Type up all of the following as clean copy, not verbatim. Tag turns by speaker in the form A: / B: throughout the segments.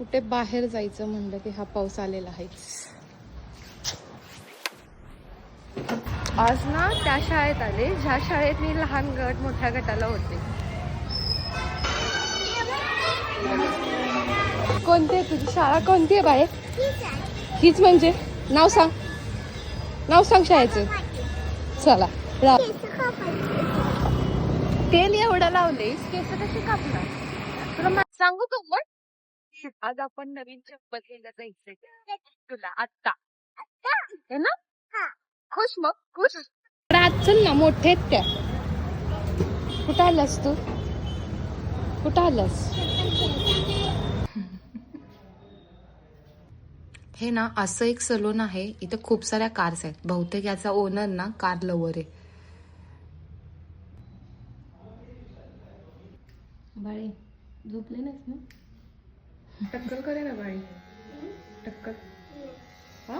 A: कुठे बाहेर जायचं म्हणलं की हा पाऊस आलेला आहेच. आज ना त्या शाळेत आले ज्या शाळेत मी लहान गट मोठ्या गटाला होते. कोणती आहे तुझी शाळा? कोणती आहे बाहेर? हीच म्हणजे नाव सांग, नाव सांग शाळेचं. चला तेल एवढं लावलेस केस कशी कापणार तुला सांगू तू मग. आज आपण नवीन चप्पल घ्यायला जायचंय तुला आत्ता है ना. खुश मग खुश. आज चल ना मोठे आहेत त्या. कुठं आलास तू? कुठं आलास? हे ना असं एक सलून आहे. इथं खूप साऱ्या कार्स आहेत. बहुतेक याचा ओनर ना कार लवर आहे. बाळी झोपले नाहीस ना? टक्कल करे ना बाळी. टक्कल. हा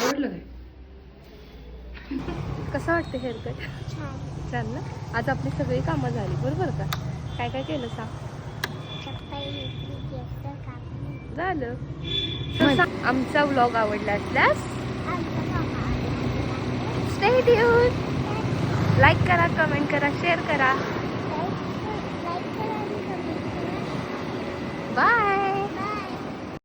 A: आवडलं काय? कसं वाटतं हेअरकट? छान ना. आज आपली सगळी कामं झाली बरोबर का? काय काय केलं सांग. झालं. आमचा व्लॉग आवडला असल्यास स्टे ट्यून. लाईक करा, कमेंट करा, शेअर करा. बाय.